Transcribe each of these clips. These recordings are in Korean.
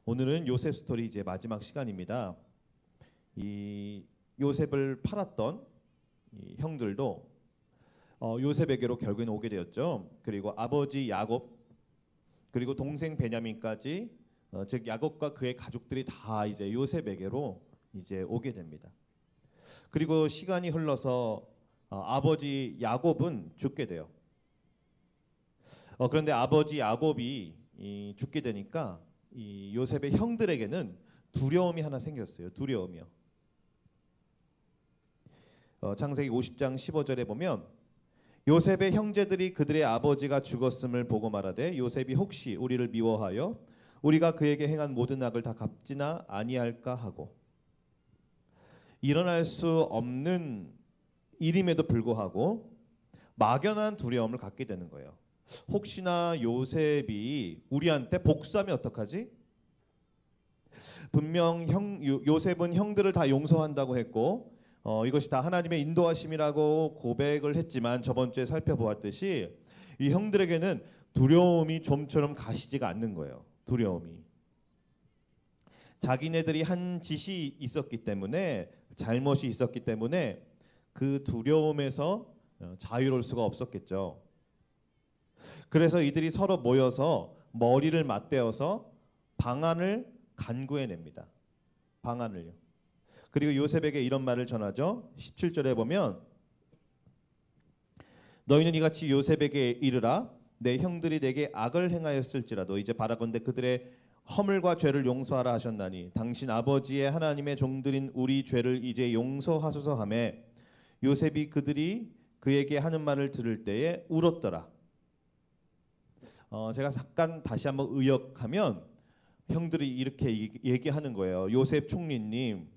오늘은 요셉 스토리 이제 마지막 시간입니다. 이 요셉을 팔았던 이 형들도 요셉에게로 결국엔 오게 되었죠. 그리고 아버지 야곱 그리고 동생 베냐민까지 즉 야곱과 그의 가족들이 다 이제 요셉에게로 이제 오게 됩니다. 그리고 시간이 흘러서 아버지 야곱은 죽게 돼요. 그런데 아버지 야곱이 죽게 되니까 이 요셉의 형들에게는 두려움이 하나 생겼어요. 두려움이요. 창세기 50장 15절에 보면 요셉의 형제들이 그들의 아버지가 죽었음을 보고 말하되 요셉이 혹시 우리를 미워하여 우리가 그에게 행한 모든 악을 다 갚지나 아니할까 하고, 일어날 수 없는 일임에도 불구하고 막연한 두려움을 갖게 되는 거예요. 혹시나 요셉이 우리한테 복수하면 어떡하지? 분명 요셉은 형들을 다 용서한다고 했고 이것이 다 하나님의 인도하심이라고 고백을 했지만 저번 주에 살펴보았듯이 이 형들에게는 두려움이 좀처럼 가시지가 않는 거예요. 두려움이. 자기네들이 한 짓이 있었기 때문에, 잘못이 있었기 때문에 그 두려움에서 자유로울 수가 없었겠죠. 그래서 이들이 서로 모여서 머리를 맞대어서 방안을 간구해냅니다. 방안을요. 그리고 요셉에게 이런 말을 전하죠. 17절에 보면 너희는 이같이 요셉에게 이르라 내 형들이 내게 악을 행하였을지라도 이제 바라건대 그들의 허물과 죄를 용서하라 하셨나니 당신 아버지의 하나님의 종들인 우리 죄를 이제 용서하소서 하며 요셉이 그들이 그에게 하는 말을 들을 때에 울었더라. 제가 잠깐 다시 한번 의역하면 형들이 이렇게 얘기하는 거예요. 요셉 총리님,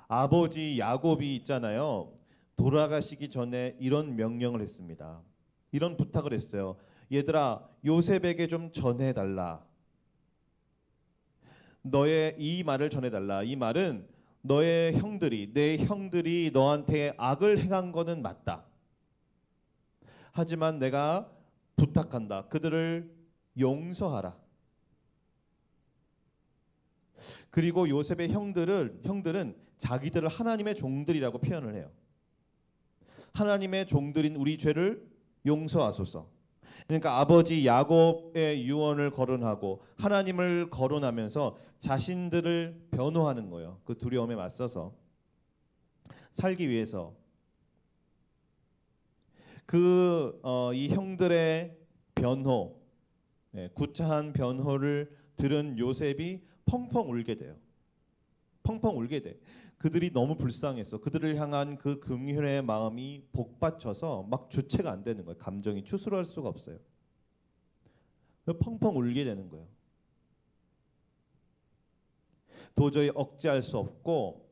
아버지 야곱이 있잖아요. 돌아가시기 전에 이런 명령을 했습니다. 이런 부탁을 했어요. 얘들아, 요셉에게 좀 전해달라. 너의 이 말을 전해달라. 이 말은 너의 형들이, 내 형들이 너한테 악을 행한 거는 맞다. 하지만 내가 부탁한다. 그들을 용서하라. 그리고 요셉의 형들은 자기들을 하나님의 종들이라고 표현을 해요. 하나님의 종들인 우리 죄를 용서하소서. 그러니까 아버지 야곱의 유언을 거론하고 하나님을 거론하면서 자신들을 변호하는 거예요. 그 두려움에 맞서서 살기 위해서. 이 형들의 변호, 구차한 변호를 들은 요셉이 펑펑 울게 돼요. 펑펑 울게 돼. 그들이 너무 불쌍했어. 그들을 향한 그 긍휼의 마음이 복받쳐서 막 주체가 안 되는 거예요. 감정이 추스러울 수가 없어요. 펑펑 울게 되는 거예요. 도저히 억제할 수 없고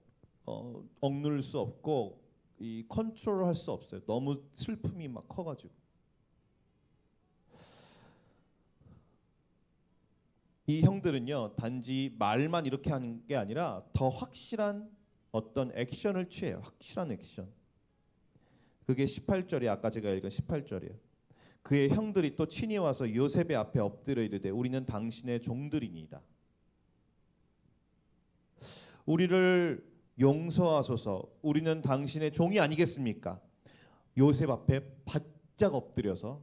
억누를 수 없고 이 컨트롤할 수 없어요. 너무 슬픔이 막 커가지고. 이 형들은요 단지 말만 이렇게 하는 게 아니라 더 확실한 어떤 액션을 취해요. 확실한 액션. 그게 18절이 아까 제가 읽은 18절이에요. 그의 형들이 또 친히 와서 요셉의 앞에 엎드려 이르되 우리는 당신의 종들이니이다. 우리를 용서하소서. 우리는 당신의 종이 아니겠습니까? 요셉 앞에 바짝 엎드려서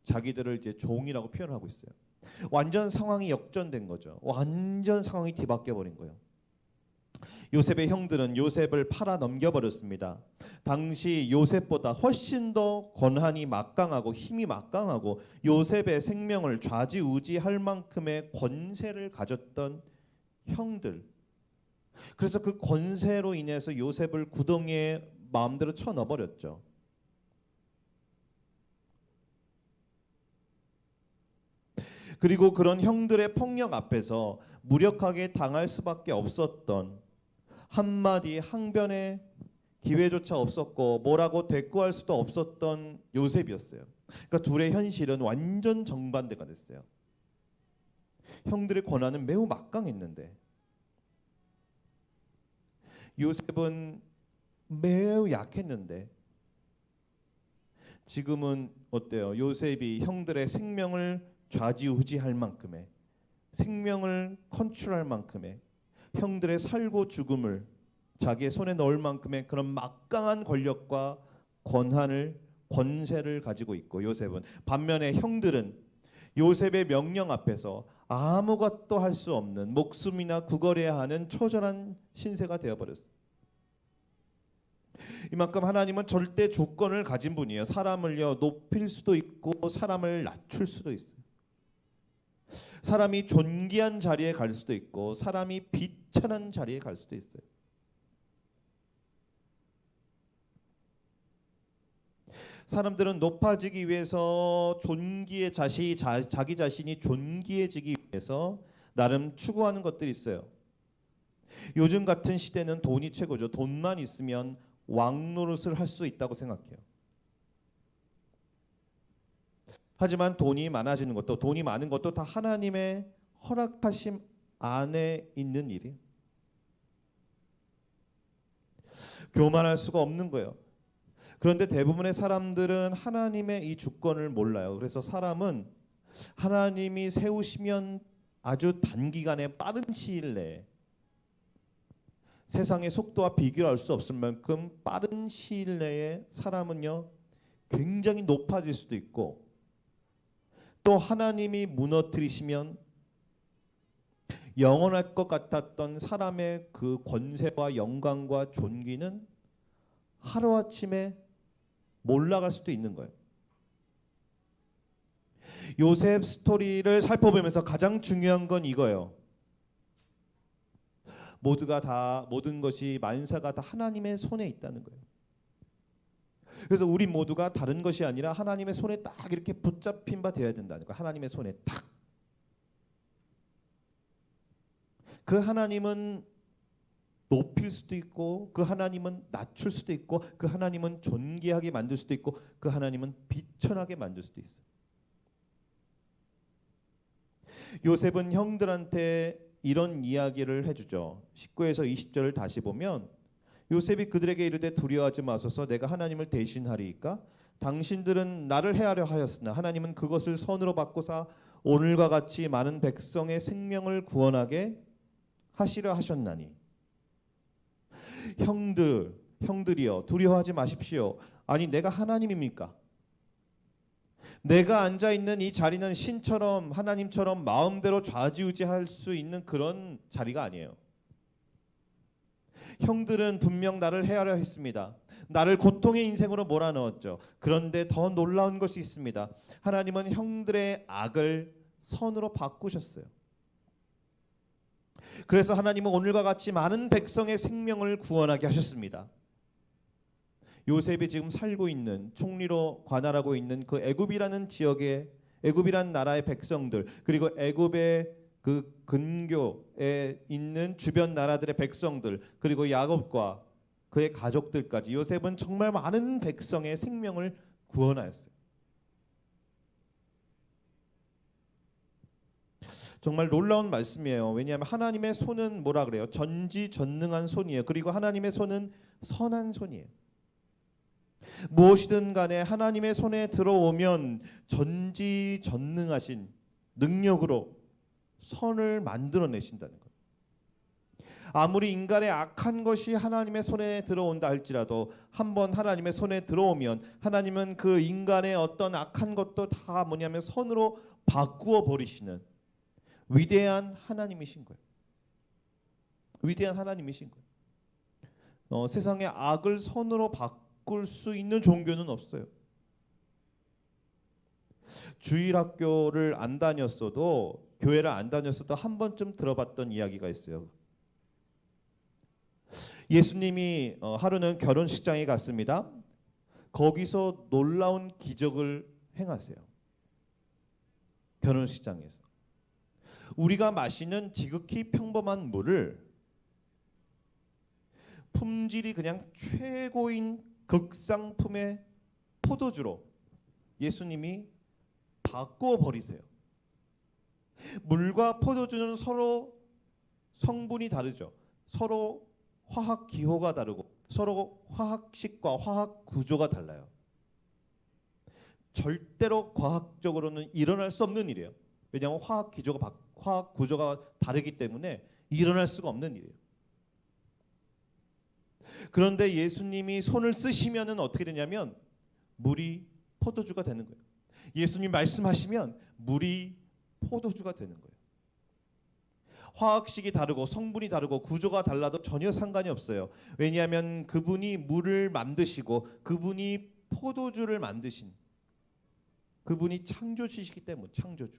자기들을 이제 종이라고 표현하고 있어요. 완전 상황이 역전된 거죠. 완전 상황이 뒤바뀌어 버린 거예요. 요셉의 형들은 요셉을 팔아 넘겨버렸습니다. 당시 요셉보다 훨씬 더 권한이 막강하고 힘이 막강하고 요셉의 생명을 좌지우지할 만큼의 권세를 가졌던 형들. 그래서 그 권세로 인해서 요셉을 구덩이에 마음대로 쳐넣어버렸죠. 그리고 그런 형들의 폭력 앞에서 무력하게 당할 수밖에 없었던, 한마디 항변의 기회조차 없었고 뭐라고 대꾸할 수도 없었던 요셉이었어요. 그러니까 둘의 현실은 완전 정반대가 됐어요. 형들의 권한은 매우 막강했는데 요셉은 매우 약했는데 지금은 어때요? 요셉이 형들의 생명을 좌지우지할 만큼의, 생명을 컨트롤할 만큼의, 형들의 살고 죽음을 자기의 손에 넣을 만큼의 그런 막강한 권력과 권세를 가지고 있고, 요셉은 반면에 형들은 요셉의 명령 앞에서 아무것도 할 수 없는, 목숨이나 구걸해야 하는 처절한 신세가 되어버렸어요. 이만큼 하나님은 절대 주권을 가진 분이에요. 사람을요 높일 수도 있고 사람을 낮출 수도 있어요. 사람이 존귀한 자리에 갈 수도 있고 사람이 비천한 자리에 갈 수도 있어요. 사람들은 높아지기 위해서 자기 자신이 존귀해지기 위해서 나름 추구하는 것들이 있어요. 요즘 같은 시대는 돈이 최고죠. 돈만 있으면 왕 노릇을 할 수 있다고 생각해요. 하지만 돈이 많은 것도 다 하나님의 허락하심 안에 있는 일이에요. 교만할 수가 없는 거예요. 그런데 대부분의 사람들은 하나님의 이 주권을 몰라요. 그래서 사람은 하나님이 세우시면 아주 단기간에 빠른 시일 내에, 세상의 속도와 비교할 수 없을 만큼 빠른 시일 내에 사람은요 굉장히 높아질 수도 있고, 또 하나님이 무너뜨리시면 영원할 것 같았던 사람의 그 권세와 영광과 존귀는 하루아침에 몰락할 수도 있는 거예요. 요셉 스토리를 살펴보면서 가장 중요한 건 이거예요. 모든 것이 만사가 다 하나님의 손에 있다는 거예요. 그래서 우리 모두가 다른 것이 아니라 하나님의 손에 딱 이렇게 붙잡힌 바 되어야 된다는 거예요. 하나님의 손에 딱. 그 하나님은 높일 수도 있고, 그 하나님은 낮출 수도 있고, 그 하나님은 존귀하게 만들 수도 있고, 그 하나님은 비천하게 만들 수도 있어요. 요셉은 형들한테 이런 이야기를 해주죠. 19에서 20절을 다시 보면 요셉이 그들에게 이르되 두려워하지 마소서, 내가 하나님을 대신하리이까. 당신들은 나를 해하려 하였으나 하나님은 그것을 선으로 바꾸사 오늘과 같이 많은 백성의 생명을 구원하게 하시려 하셨나니. 형들이여 두려워하지 마십시오. 아니 내가 하나님입니까? 내가 앉아있는 이 자리는 신처럼 하나님처럼 마음대로 좌지우지할 수 있는 그런 자리가 아니에요. 형들은 분명 나를 해하려 했습니다. 나를 고통의 인생으로 몰아넣었죠. 그런데 더 놀라운 것이 있습니다. 하나님은 형들의 악을 선으로 바꾸셨어요. 그래서 하나님은 오늘과 같이 많은 백성의 생명을 구원하게 하셨습니다. 요셉이 지금 살고 있는, 총리로 관할하고 있는 그 애굽이라는 지역의, 애굽이라는 나라의 백성들, 그리고 애굽의 그 근교에 있는 주변 나라들의 백성들, 그리고 야곱과 그의 가족들까지 요셉은 정말 많은 백성의 생명을 구원하였어요. 정말 놀라운 말씀이에요. 왜냐하면 하나님의 손은 뭐라 그래요? 전지전능한 손이에요. 그리고 하나님의 손은 선한 손이에요. 무엇이든 간에 하나님의 손에 들어오면 전지전능하신 능력으로 선을 만들어내신다는 것. 아무리 인간의 악한 것이 하나님의 손에 들어온다 할지라도 한번 하나님의 손에 들어오면 하나님은 그 인간의 어떤 악한 것도 다 뭐냐면 선으로 바꾸어 버리시는 위대한 하나님이신 거예요. 위대한 하나님이신 거예요. 세상의 악을 선으로 바꿀 수 있는 종교는 없어요. 주일학교를 안 다녔어도, 교회를 안 다녔어도 한 번쯤 들어봤던 이야기가 있어요. 예수님이 하루는 결혼식장에 갔습니다. 거기서 놀라운 기적을 행하세요. 결혼식장에서 우리가 마시는 지극히 평범한 물을 품질이 그냥 최고인 극상품의 포도주로 예수님이 바꾸어 버리세요. 물과 포도주는 서로 성분이 다르죠. 서로 화학 기호가 다르고 서로 화학식과 화학 구조가 달라요. 절대로 과학적으로는 일어날 수 없는 일이에요. 왜냐하면 화학 구조가 다르기 때문에 일어날 수가 없는 일이에요. 그런데 예수님이 손을 쓰시면은 어떻게 되냐면 물이 포도주가 되는 거예요. 예수님 말씀하시면 물이 포도주가 되는 거예요. 화학식이 다르고 성분이 다르고 구조가 달라도 전혀 상관이 없어요. 왜냐하면 그분이 물을 만드시고 그분이 포도주를 만드신 그분이 창조주시기 때문에 창조주.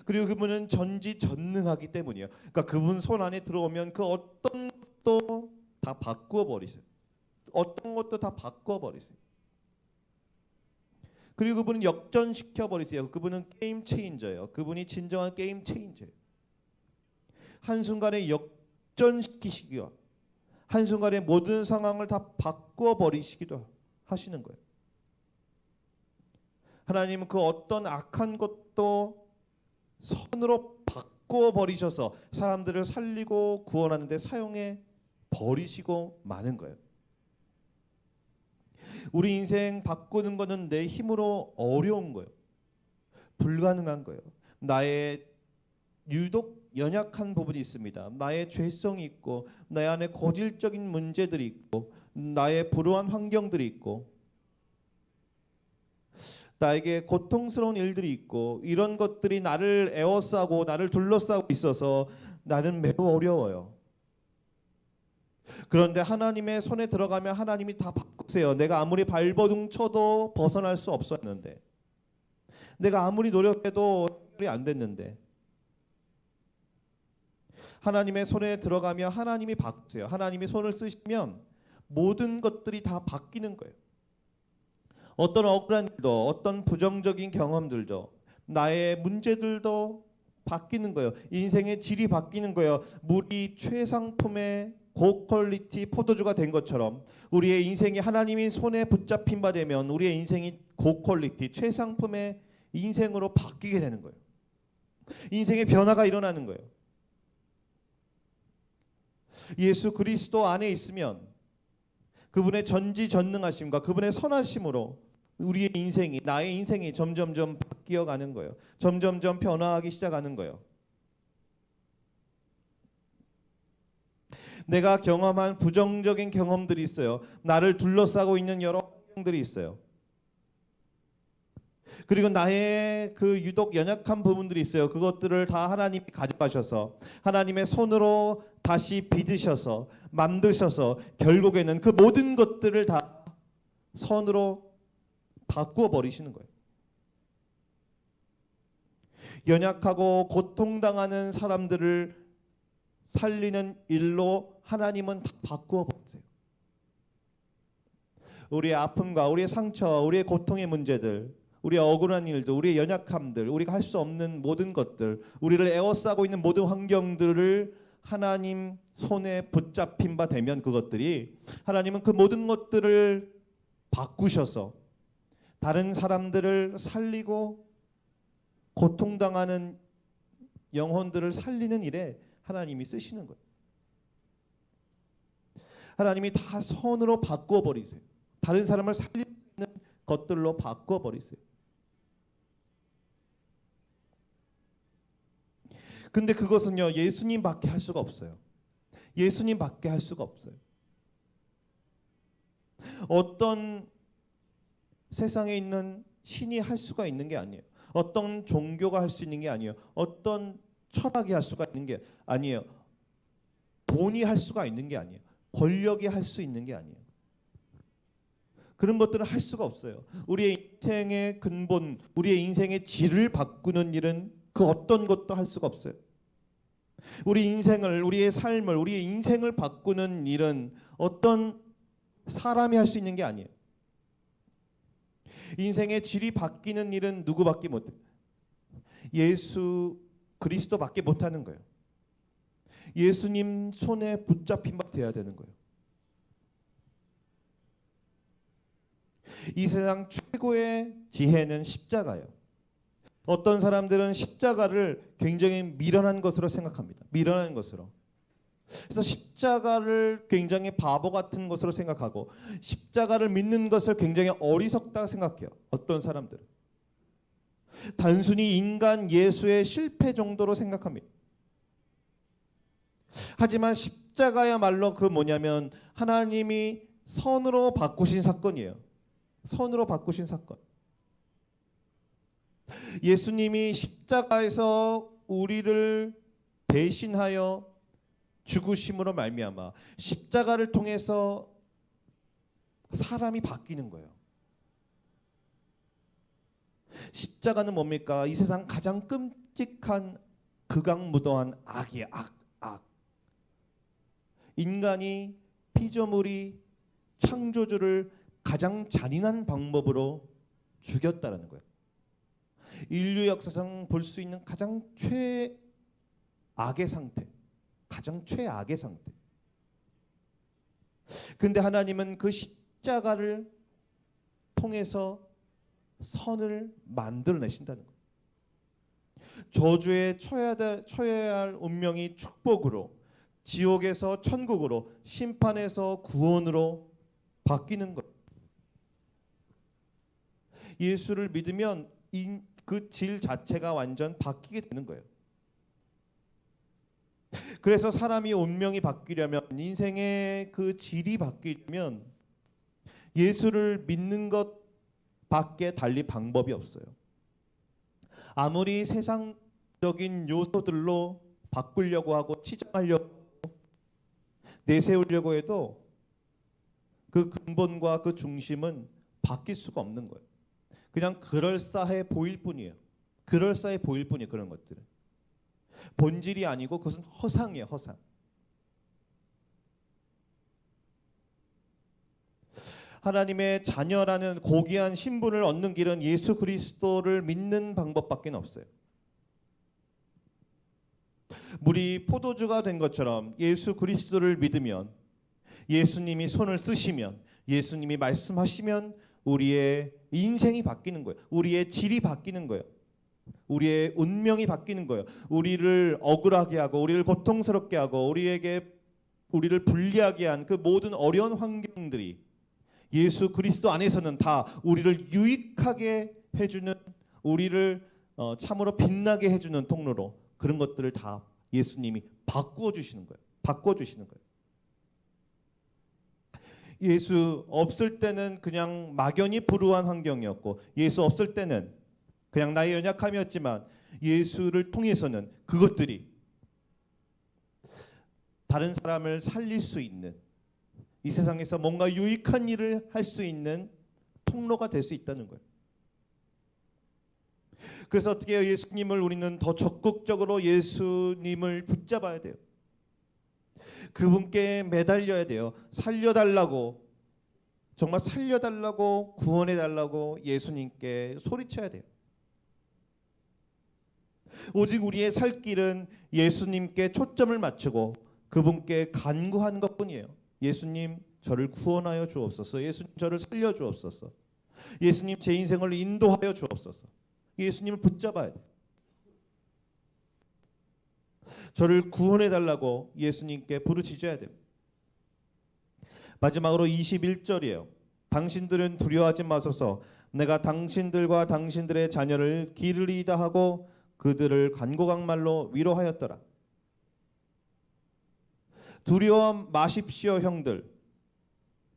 그리고 그분은 전지전능하기 때문이에요. 그러니까 그분 손 안에 들어오면 그 어떤 것도 다 바꾸어 버리세요. 어떤 것도 다 바꾸어 버리세요. 그리고 그분은 역전시켜 버리세요. 그분은 게임 체인저예요. 그분이 진정한 게임 체인저예요. 한순간에 역전시키시기와 한순간에 모든 상황을 다 바꾸어 버리시기도 하시는 거예요. 하나님은 그 어떤 악한 것도 선으로 바꾸어 버리셔서 사람들을 살리고 구원하는 데 사용해 버리시고 마는 거예요. 우리 인생 바꾸는 거는 내 힘으로 어려운 거예요. 불가능한 거예요. 나의 유독 연약한 부분이 있습니다. 나의 죄성이 있고 내 안에 고질적인 문제들이 있고 나의 불우한 환경들이 있고 나에게 고통스러운 일들이 있고 이런 것들이 나를 에워싸고 나를 둘러싸고 있어서 나는 매우 어려워요. 그런데 하나님의 손에 들어가면 하나님이 다 바꾸세요. 내가 아무리 발버둥 쳐도 벗어날 수 없었는데 내가 아무리 노력해도 해결이 안 됐는데 하나님의 손에 들어가면 하나님이 바꾸세요. 하나님이 손을 쓰시면 모든 것들이 다 바뀌는 거예요. 어떤 억울한 일도 어떤 부정적인 경험들도 나의 문제들도 바뀌는 거예요. 인생의 질이 바뀌는 거예요. 물이 최상품의 고퀄리티 포도주가 된 것처럼 우리의 인생이 하나님이 손에 붙잡힌 바 되면 우리의 인생이 고퀄리티 최상품의 인생으로 바뀌게 되는 거예요. 인생의 변화가 일어나는 거예요. 예수 그리스도 안에 있으면 그분의 전지전능하심과 그분의 선하심으로 우리의 인생이 나의 인생이 점점점 바뀌어가는 거예요. 점점점 변화하기 시작하는 거예요. 내가 경험한 부정적인 경험들이 있어요. 나를 둘러싸고 있는 여러 환경들이 있어요. 그리고 나의 그 유독 연약한 부분들이 있어요. 그것들을 다 하나님이 가져가셔서 하나님의 손으로 다시 빚으셔서 만드셔서 결국에는 그 모든 것들을 다 선으로 바꾸어 버리시는 거예요. 연약하고 고통당하는 사람들을 살리는 일로 하나님은 다 바꾸어 버리세요. 우리의 아픔과 우리의 상처, 우리의 고통의 문제들, 우리의 억울한 일들, 우리의 연약함들, 우리가 할 수 없는 모든 것들, 우리를 에워싸고 있는 모든 환경들을 하나님 손에 붙잡힌 바 되면 그것들이 하나님은 그 모든 것들을 바꾸셔서 다른 사람들을 살리고 고통당하는 영혼들을 살리는 일에 하나님이 쓰시는 거예요. 하나님이 다 선으로 바꾸어 버리세요. 다른 사람을 살리는 것들로 바꾸어 버리세요. 근데 그것은요 예수님밖에 할 수가 없어요. 예수님밖에 할 수가 없어요. 어떤 세상에 있는 신이 할 수가 있는 게 아니에요. 어떤 종교가 할 수 있는 게 아니에요. 어떤 철학이 할 수가 있는 게 아니에요. 돈이 할 수가 있는 게 아니에요. 권력이 할 수 있는 게 아니에요. 그런 것들은 할 수가 없어요. 우리의 인생의 근본, 우리의 인생의 질을 바꾸는 일은 그 어떤 것도 할 수가 없어요. 우리 인생을, 우리의 삶을, 우리의 인생을 바꾸는 일은 어떤 사람이 할 수 있는 게 아니에요. 인생의 질이 바뀌는 일은 누구밖에 못해요. 예수 그리스도밖에 못하는 거예요. 예수님 손에 붙잡힌 바 되어야 되는 거예요. 이 세상 최고의 지혜는 십자가예요. 어떤 사람들은 십자가를 굉장히 미련한 것으로 생각합니다. 미련한 것으로. 그래서 십자가를 굉장히 바보 같은 것으로 생각하고 십자가를 믿는 것을 굉장히 어리석다 생각해요. 어떤 사람들은 단순히 인간 예수의 실패 정도로 생각합니다. 하지만 십자가야말로 그 뭐냐면 하나님이 선으로 바꾸신 사건이에요. 선으로 바꾸신 사건. 예수님이 십자가에서 우리를 대신하여 죽으심으로 말미암아 십자가를 통해서 사람이 바뀌는 거예요. 십자가는 뭡니까? 이 세상 가장 끔찍한 극악무도한 악이에요. 악. 인간이 피조물이 창조주를 가장 잔인한 방법으로 죽였다라는 거예요. 인류 역사상 볼 수 있는 가장 최악의 상태. 가장 최악의 상태. 근데 하나님은 그 십자가를 통해서 선을 만들어내신다는 거예요. 저주에 처해야 할 운명이 축복으로, 지옥에서 천국으로, 심판에서 구원으로 바뀌는 거예요. 예수를 믿으면 그 질 자체가 완전 바뀌게 되는 거예요. 그래서 사람이 운명이 바뀌려면, 인생의 그 질이 바뀌려면 예수를 믿는 것밖에 달리 방법이 없어요. 아무리 세상적인 요소들로 바꾸려고 하고 치장하려고 내세우려고 해도 그 근본과 그 중심은 바뀔 수가 없는 거예요. 그냥 그럴싸해 보일 뿐이에요. 그럴싸해 보일 뿐이에요. 그런 것들은 본질이 아니고 그것은 허상이에요. 허상. 하나님의 자녀라는 고귀한 신분을 얻는 길은 예수 그리스도를 믿는 방법밖에 없어요. 물이 포도주가 된 것처럼 예수 그리스도를 믿으면, 예수님이 손을 쓰시면, 예수님이 말씀하시면 우리의 인생이 바뀌는 거예요. 우리의 질이 바뀌는 거예요. 우리의 운명이 바뀌는 거예요. 우리를 억울하게 하고 우리를 고통스럽게 하고 우리를 불리하게 한 그 모든 어려운 환경들이 예수 그리스도 안에서는 다 우리를 유익하게 해주는, 우리를 참으로 빛나게 해주는 통로로, 그런 것들을 다 예수님이 바꾸어 주시는 거예요. 바꾸어 주시는 거예요. 예수 없을 때는 그냥 막연히 불우한 환경이었고, 예수 없을 때는 그냥 나의 연약함이었지만, 예수를 통해서는 그것들이 다른 사람을 살릴 수 있는, 이 세상에서 뭔가 유익한 일을 할 수 있는 통로가 될 수 있다는 거예요. 그래서 어떻게 해요? 예수님을 우리는 더 적극적으로 예수님을 붙잡아야 돼요. 그분께 매달려야 돼요. 살려달라고, 정말 살려달라고, 구원해달라고 예수님께 소리쳐야 돼요. 오직 우리의 살 길은 예수님께 초점을 맞추고 그분께 간구하는 것뿐이에요. 예수님, 저를 구원하여 주옵소서. 예수님, 저를 살려 주옵소서. 예수님, 제 인생을 인도하여 주옵소서. 예수님을 붙잡아야 돼요. 저를 구원해달라고 예수님께 부르짖어야 돼요. 마지막으로 21절이에요. 당신들은 두려워하지 마소서. 내가 당신들과 당신들의 자녀를 기르리이다 하고 그들을 간곡한 말로 위로하였더라. 두려워 마십시오 형들.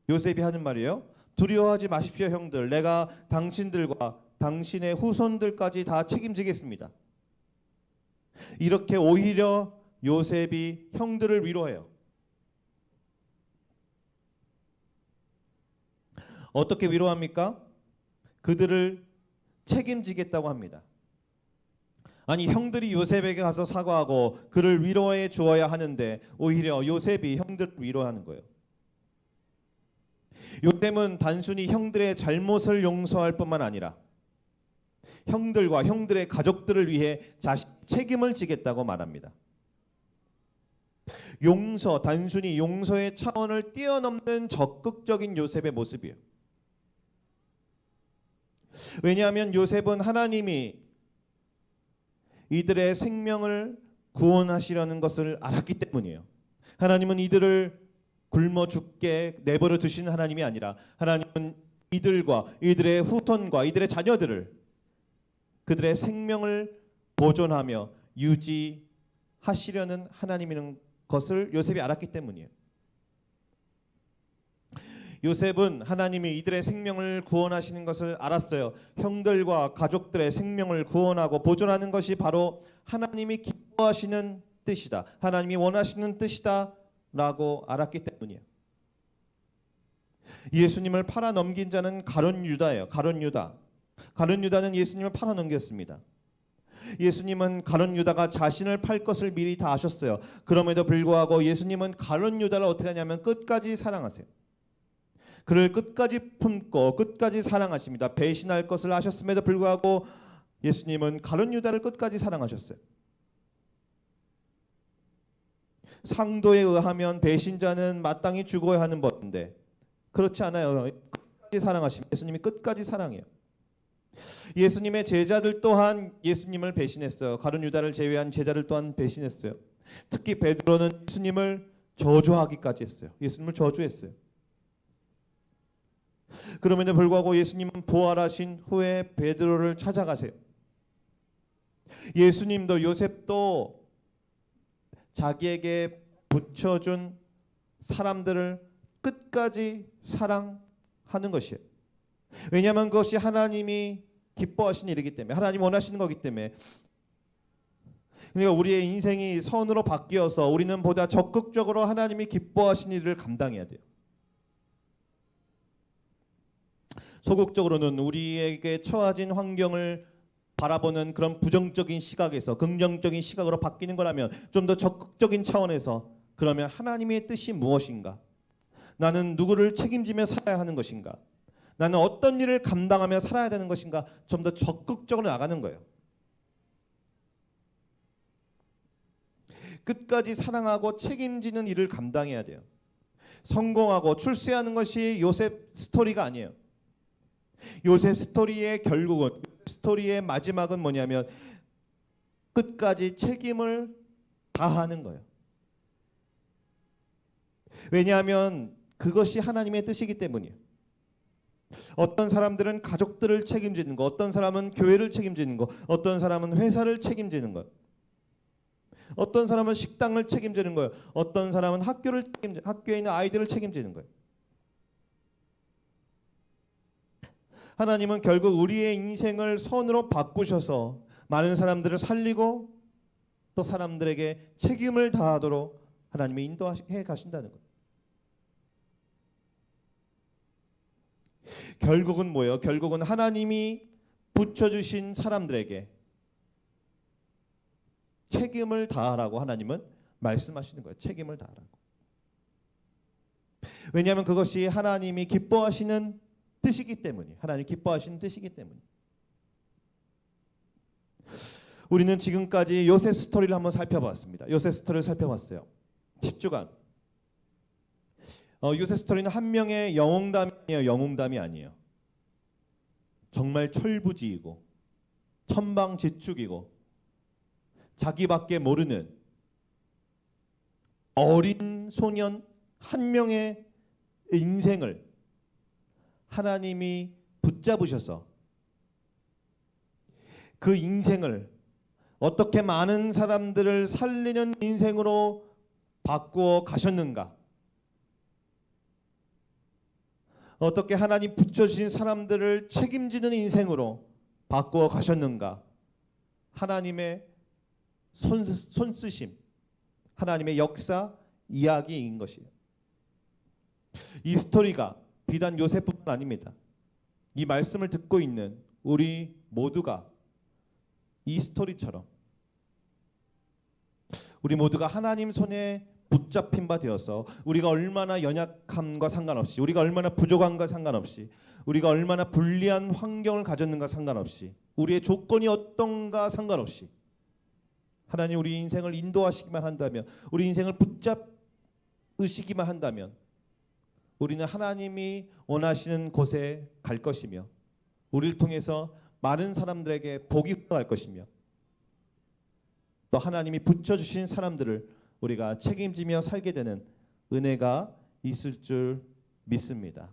요셉이 하는 말이에요. 두려워하지 마십시오 형들. 내가 당신들과 당신의 후손들까지 다 책임지겠습니다. 이렇게 오히려 요셉이 형들을 위로해요. 어떻게 위로합니까? 그들을 책임지겠다고 합니다. 아니, 형들이 요셉에게 가서 사과하고 그를 위로해 주어야 하는데 오히려 요셉이 형들을 위로하는 거예요. 요셉은 단순히 형들의 잘못을 용서할 뿐만 아니라 형들과 형들의 가족들을 위해 자신 책임을 지겠다고 말합니다. 용서, 단순히 용서의 차원을 뛰어넘는 적극적인 요셉의 모습이에요. 왜냐하면 요셉은 하나님이 이들의 생명을 구원하시려는 것을 알았기 때문이에요. 하나님은 이들을 굶어 죽게 내버려 두신 하나님이 아니라 하나님은 이들과 이들의 후손과 이들의 자녀들을 그들의 생명을 보존하며 유지하시려는 하나님이라는 것을 요셉이 알았기 때문이에요. 요셉은 하나님이 이들의 생명을 구원하시는 것을 알았어요. 형들과 가족들의 생명을 구원하고 보존하는 것이 바로 하나님이 기뻐하시는 뜻이다. 하나님이 원하시는 뜻이다 라고 알았기 때문이에요. 예수님을 팔아 넘긴 자는 가룟 유다예요. 가룟 유다. 가룟 유다는 예수님을 팔아 넘겼습니다. 예수님은 가룟 유다가 자신을 팔 것을 미리 다 아셨어요. 그럼에도 불구하고 예수님은 가룟 유다를 어떻게 하냐면 끝까지 사랑하세요. 그를 끝까지 품고 끝까지 사랑하십니다. 배신할 것을 아셨음에도 불구하고 예수님은 가룟 유다를 끝까지 사랑하셨어요. 상도에 의하면 배신자는 마땅히 죽어야 하는 법인데 그렇지 않아요. 끝까지 사랑하십니다. 예수님이 끝까지 사랑해요. 예수님의 제자들 또한 예수님을 배신했어요. 가룟 유다를 제외한 제자들 또한 배신했어요. 특히 베드로는 예수님을 저주하기까지 했어요. 예수님을 저주했어요. 그럼에도 불구하고 예수님은 부활하신 후에 베드로를 찾아가세요. 예수님도 요셉도 자기에게 붙여준 사람들을 끝까지 사랑하는 것이에요. 왜냐하면 그것이 하나님이 기뻐하시는 일이기 때문에, 하나님 원하시는 거기 때문에. 그러니까 우리의 인생이 선으로 바뀌어서 우리는 보다 적극적으로 하나님이 기뻐하시는 일을 감당해야 돼요. 소극적으로는 우리에게 처해진 환경을 바라보는 그런 부정적인 시각에서 긍정적인 시각으로 바뀌는 거라면 좀 더 적극적인 차원에서 그러면 하나님의 뜻이 무엇인가? 나는 누구를 책임지며 살아야 하는 것인가? 나는 어떤 일을 감당하며 살아야 되는 것인가? 좀 더 적극적으로 나가는 거예요. 끝까지 사랑하고 책임지는 일을 감당해야 돼요. 성공하고 출세하는 것이 요셉 스토리가 아니에요. 요셉 스토리의 결국은, 스토리의 마지막은 뭐냐면 끝까지 책임을 다하는 거예요. 왜냐하면 그것이 하나님의 뜻이기 때문이에요. 어떤 사람들은 가족들을 책임지는 거, 어떤 사람은 교회를 책임지는 거, 어떤 사람은 회사를 책임지는 거, 어떤 사람은 식당을 책임지는 거예요. 어떤 사람은 학교에 있는 아이들을 책임지는 거예요. 하나님은 결국 우리의 인생을 선으로 바꾸셔서 많은 사람들을 살리고 또 사람들에게 책임을 다하도록 하나님이 인도해 가신다는 거예요. 결국은 뭐예요? 결국은 하나님이 붙여주신 사람들에게 책임을 다하라고 하나님은 말씀하시는 거예요. 책임을 다하라고. 왜냐하면 그것이 하나님이 기뻐하시는 뜻이기 때문이에요. 하나님 기뻐하시는 뜻이기 때문이에요. 우리는 지금까지 요셉 스토리를 한번 살펴봤습니다. 요셉 스토리를 살펴봤어요. 10주간. 요셉 스토리는 한 명의 영웅담이에요. 영웅담이 아니에요. 정말 철부지이고 천방지축이고 자기밖에 모르는 어린 소년 한 명의 인생을 하나님이 붙잡으셔서 그 인생을 어떻게 많은 사람들을 살리는 인생으로 바꾸어 가셨는가? 어떻게 하나님 붙여주신 사람들을 책임지는 인생으로 바꾸어 가셨는가? 하나님의 손쓰심, 하나님의 역사 이야기인 것이에요. 이 스토리가 비단 요셉뿐만 아닙니다. 이 말씀을 듣고 있는 우리 모두가 이 스토리처럼 우리 모두가 하나님 손에 붙잡힌 바 되어서 우리가 얼마나 연약함과 상관없이, 우리가 얼마나 부족함과 상관없이, 우리가 얼마나 불리한 환경을 가졌는가 상관없이, 우리의 조건이 어떤가 상관없이 하나님 우리 인생을 인도하시기만 한다면, 우리 인생을 붙잡으시기만 한다면 우리는 하나님이 원하시는 곳에 갈 것이며 우리를 통해서 많은 사람들에게 복이 흘러갈 것이며 또 하나님이 붙여주신 사람들을 우리가 책임지며 살게 되는 은혜가 있을 줄 믿습니다.